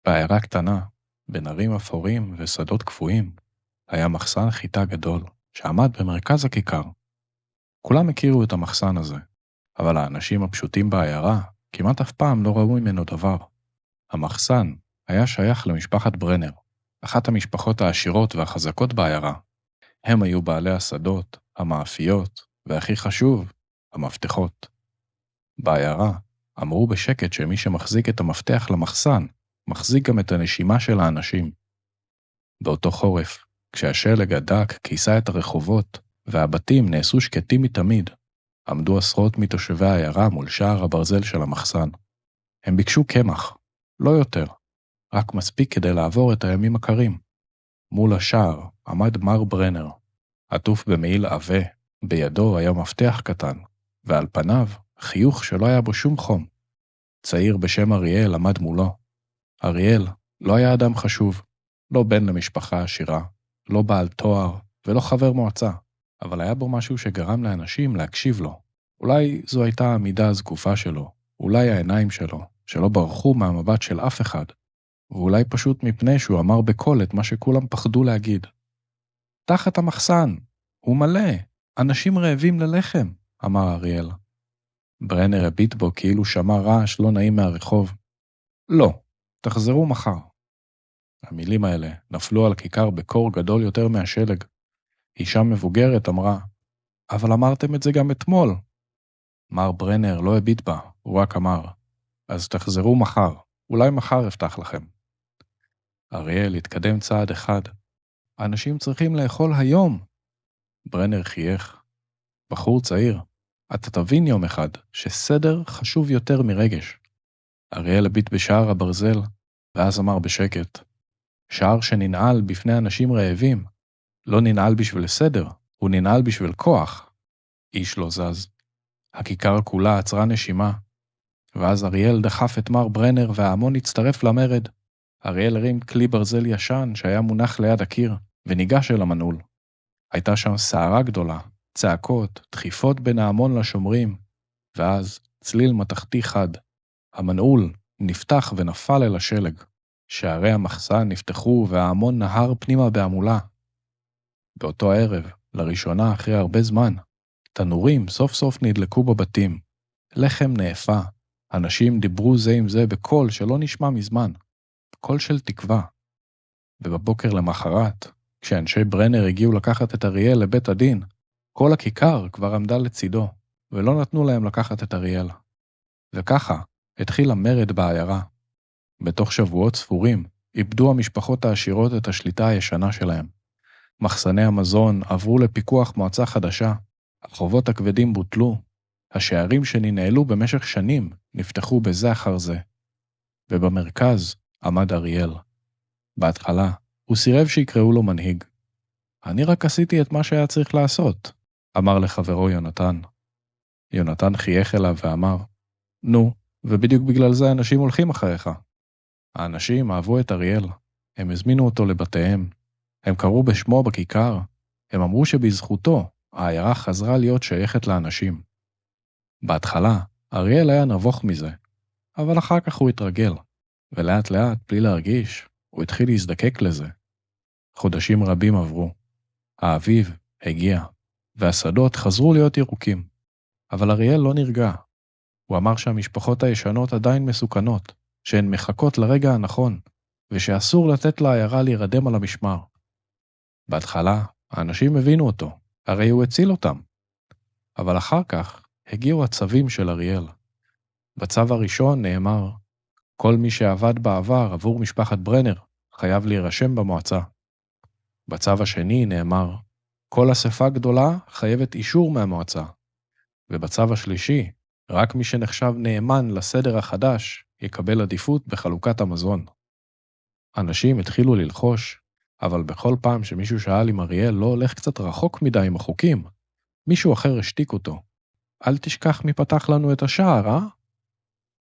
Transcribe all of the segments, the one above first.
בעיירה קטנה, בין ערים אפורים ושדות קפואים, היה מחסן חיטה גדול, שעמד במרכז הכיכר. כולם הכירו את המחסן הזה, אבל האנשים הפשוטים בעיירה כמעט אף פעם לא ראו ממנו דבר. המחסן היה שייך למשפחת ברנר, אחת המשפחות העשירות והחזקות בעיירה. הם היו בעלי השדות, המאפיות, והכי חשוב, המפתחות. בעיירה אמרו בשקט שמי שמחזיק את המפתח למחסן, מחזיק גם את הנשימה של האנשים. באותו חורף, כשהשלג הדק כיסה את הרחובות, והבתים נעשו שקטים מתמיד, עמדו עשרות מתושבי העיירה מול שער הברזל של המחסן. הם ביקשו קמח, לא יותר, רק מספיק כדי לעבור את הימים הקרים. מול השער עמד מר ברנר, עטוף במעיל עבה, בידו היה מפתח קטן, ועל פניו חיוך שלא היה בו שום חום. צעיר בשם אריאל עמד מולו. אריאל לא היה אדם חשוב, לא בן למשפחה עשירה, לא בעל תואר ולא חבר מועצה, אבל היה בו משהו שגרם לאנשים להקשיב לו. אולי זו הייתה העמידה הזקופה שלו, אולי העיניים שלו, שלא ברחו מהמבט של אף אחד, ואולי פשוט מפני שהוא אמר בקול את מה שכולם פחדו להגיד. תחת המחסן, הוא מלא, אנשים רעבים ללחם, אמר אריאל. ברנר הביט בו כאילו שמע רעש לא נעים מהרחוב. לא, תחזרו מחר. המילים האלה נפלו על הכיכר בקור גדול יותר מהשלג. אישה מבוגרת אמרה, אבל אמרתם את זה גם אתמול. מר ברנר לא הביט בה, הוא רק אמר, אז תחזרו מחר, אולי מחר אפתח לכם. אריאל התקדם צעד אחד. אנשים צריכים לאכול היום. ברנר חייך. בחור צעיר, אתה תבין יום אחד שסדר חשוב יותר מרגש. אריאל הביט בשער הברזל, ואז אמר בשקט, שער שננעל בפני אנשים רעבים, לא ננעל בשביל סדר, הוא ננעל בשביל כוח. איש לא זז. הכיכר כולה עצרה נשימה, ואז אריאל דחף את מר ברנר וההמון הצטרף למרד. אריאל הרים כלי ברזל ישן שהיה מונח ליד הקיר, וניגש אל המנעול. הייתה שם סערה גדולה, צעקות, דחיפות בין ההמון לשומרים, ואז צליל מתכתי חד. המנעול נפתח ונפל אל השלג. שערי המחסן נפתחו וההמון נהר פנימה בעמולה. באותו הערב, לראשונה אחרי הרבה זמן, תנורים סוף סוף נדלקו בבתים. לחם נאפה, אנשים דיברו זה עם זה בקול שלא נשמע מזמן, קול של תקווה. ובבוקר למחרת, כשאנשי ברנר הגיעו לקחת את אריאל לבית הדין, כל הכיכר כבר עמדה לצידו, ולא נתנו להם לקחת את אריאל. וככה התחיל המרד בעיירה. בתוך שבועות ספורים איבדו המשפחות העשירות את השליטה הישנה שלהם. מחסני המזון עברו לפיקוח מועצה חדשה, החובות הכבדים בוטלו, השערים שננעלו במשך שנים נפתחו בזה אחר זה. ובמרכז עמד אריאל. בהתחלה הוא סירב שיקראו לו מנהיג. אני רק עשיתי את מה שהיה צריך לעשות, אמר לחברו יונתן. יונתן חייך אליו ואמר, נו, ובדיוק בגלל זה אנשים הולכים אחריך. האנשים אהבו את אריאל, הם הזמינו אותו לבתיהם, הם קראו בשמו בכיכר, הם אמרו שבזכותו העיירה חזרה להיות שייכת לאנשים. בהתחלה אריאל היה נבוך מזה, אבל אחר כך הוא התרגל, ולאט לאט, בלי להרגיש, הוא התחיל להזדקק לזה. חודשים רבים עברו. האביב הגיע, והשדות חזרו להיות ירוקים. אבל אריאל לא נרגע. הוא אמר שהמשפחות הישנות עדיין מסוכנות, שהן מחכות לרגע הנכון, ושאסור לתת לעיירה להירדם על המשמר. בהתחלה, האנשים הבינו אותו, הרי הוא הציל אותם. אבל אחר כך הגיעו הצווים של אריאל. בצו הראשון נאמר, כל מי שעבד בעבר עבור משפחת ברנר חייב להירשם במועצה. בצו השני נאמר, כל אספה גדולה חייבת אישור מהמועצה. ובצו השלישי, רק מי שנחשב נאמן לסדר החדש יקבל עדיפות בחלוקת המזון. אנשים התחילו ללחוש, אבל בכל פעם שמישהו שאל אם אריאל לא הולך קצת רחוק מדי עם החוקים, מישהו אחר השתיק אותו. אל תשכח מי פתח לנו את השער, אה?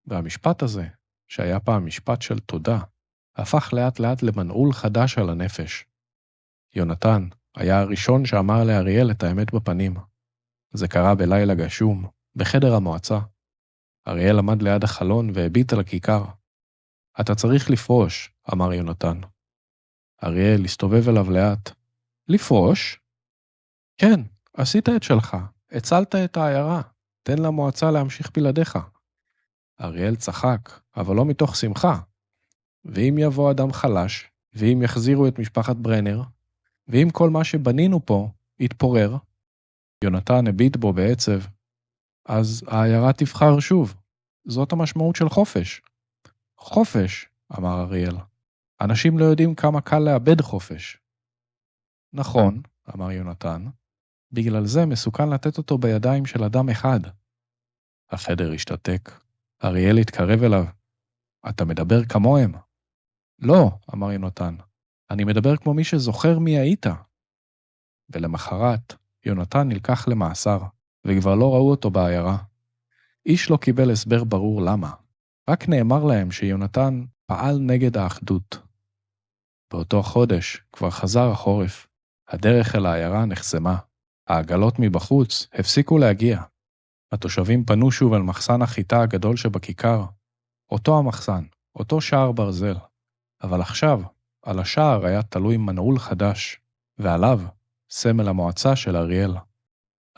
והמשפט הזה, שהיה פעם משפט של תודה, הפך לאט לאט למנעול חדש על הנפש. יונתן היה הראשון שאמר לאריאל את האמת בפנים. זה קרה בלילה גשום, בחדר המועצה. אריאל עמד ליד החלון והביט על הכיכר. אתה צריך לפרוש, אמר יונתן. אריאל הסתובב אליו לאט. לפרוש? כן, עשית את שלך, הצלת את העיירה, תן למועצה להמשיך בלעדיך. אריאל צחק, אבל לא מתוך שמחה. ואם יבוא אדם חלש, ואם יחזירו את משפחת ברנר, ואם כל מה שבנינו פה יתפורר, יונתן הביט בו בעצב, אז העיירה תבחר שוב. זאת המשמעות של חופש. חופש, אמר אריאל. אנשים לא יודעים כמה קל לאבד חופש. נכון, אמר יונתן, בגלל זה מסוכן לתת אותו בידיים של אדם אחד. החדר השתתק. אריאל התקרב אליו. אתה מדבר כמוהם? לא, אמר יונתן. אני מדבר כמו מי שזוכר מי היית. ולמחרת, יונתן נלקח למאסר, וכבר לא ראו אותו בעיירה. איש לא קיבל הסבר ברור למה. רק נאמר להם שיונתן פעל נגד האחדות. באותו חודש כבר חזר החורף. הדרך אל העיירה נחסמה. העגלות מבחוץ הפסיקו להגיע. התושבים פנו שוב על מחסן החיטה הגדול שבכיכר. אותו המחסן, אותו שער ברזל. אבל עכשיו, על השער היה תלוי מנעול חדש, ועליו סמל המועצה של אריאל.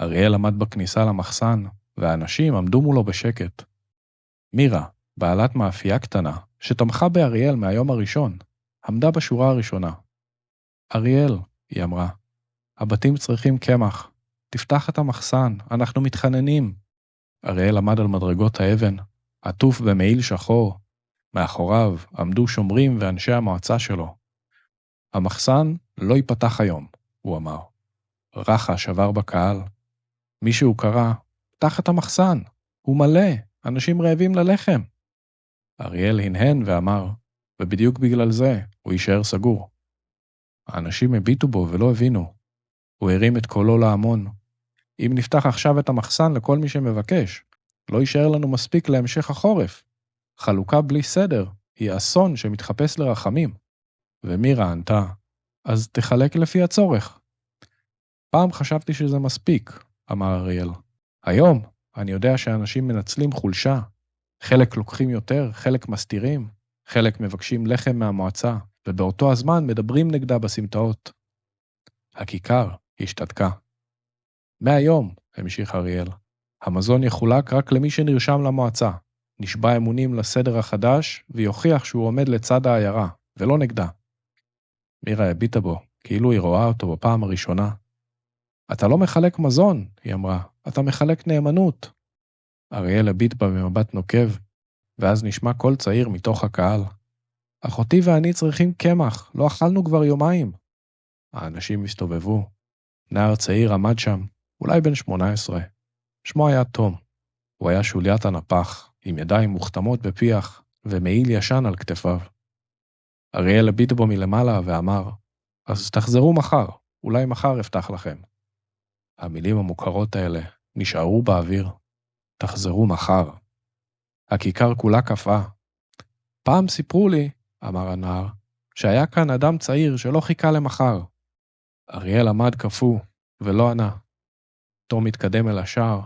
אריאל עמד בכניסה למחסן, והאנשים עמדו מולו בשקט. מירה, בעלת מאפייה קטנה, שתמכה באריאל מהיום הראשון, עמדה בשורה הראשונה. אריאל, היא אמרה, הבתים צריכים קמח. תפתח את המחסן, אנחנו מתחננים. אריאל עמד על מדרגות האבן, עטוף במעיל שחור. מאחוריו עמדו שומרים ואנשי המועצה שלו. המחסן לא ייפתח היום, הוא אמר. רחש עבר בקהל. מישהו קרא, פתח את המחסן, הוא מלא, אנשים רעבים ללחם. אריאל הנהן ואמר, ובדיוק בגלל זה הוא יישאר סגור. האנשים הביטו בו ולא הבינו. הוא הרים את קולו להמון. אם נפתח עכשיו את המחסן לכל מי שמבקש, לא יישאר לנו מספיק להמשך החורף. חלוקה בלי סדר היא אסון שמתחפש לרחמים. ומירה ענתה, אז תחלק לפי הצורך. פעם חשבתי שזה מספיק, אמר אריאל. היום אני יודע שאנשים מנצלים חולשה. חלק לוקחים יותר, חלק מסתירים, חלק מבקשים לחם מהמועצה, ובאותו הזמן מדברים נגדה בסמטאות. הכיכר השתתקה. מהיום, המשיך אריאל, המזון יחולק רק למי שנרשם למועצה. נשבע אמונים לסדר החדש, ויוכיח שהוא עומד לצד העיירה, ולא נגדה. מירה הביטה בו, כאילו היא רואה אותו בפעם הראשונה. אתה לא מחלק מזון, היא אמרה, אתה מחלק נאמנות. אריאל הביט בה במבט נוקב, ואז נשמע קול צעיר מתוך הקהל. אחותי ואני צריכים קמח, לא אכלנו כבר יומיים. האנשים הסתובבו. נער צעיר עמד שם, אולי בן 18. שמו היה תום. הוא היה שוליית הנפח, עם ידיים מוכתמות בפיח, ומעיל ישן על כתפיו. אריאל הביט בו מלמעלה ואמר, אז תחזרו מחר, אולי מחר אפתח לכם. המילים המוכרות האלה נשארו באוויר. תחזרו מחר. הכיכר כולה קפאה. פעם סיפרו לי, אמר הנער, שהיה כאן אדם צעיר שלא חיכה למחר. אריאל עמד קפוא ולא ענה. תום התקדם אל השער.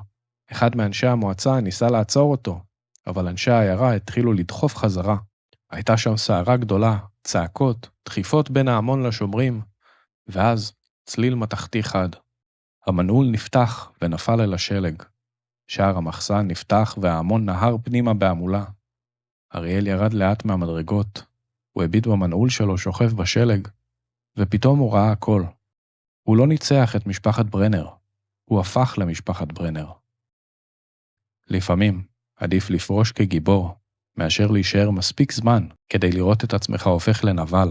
אחד מאנשי המועצה ניסה לעצור אותו, אבל אנשי העיירה התחילו לדחוף חזרה. הייתה שם סערה גדולה, צעקות, דחיפות בין ההמון לשומרים, ואז צליל מתכתי חד. המנעול נפתח ונפל אל השלג. שער המחסן נפתח וההמון נהר פנימה בעמולה. אריאל ירד לאט מהמדרגות. הוא הביט במנעול שלו שוכב בשלג, ופתאום הוא ראה הכל. הוא לא ניצח את משפחת ברנר. הוא הפך למשפחת ברנר. לפעמים עדיף לפרוש כגיבור, מאשר להישאר מספיק זמן כדי לראות את עצמך הופך לנבל.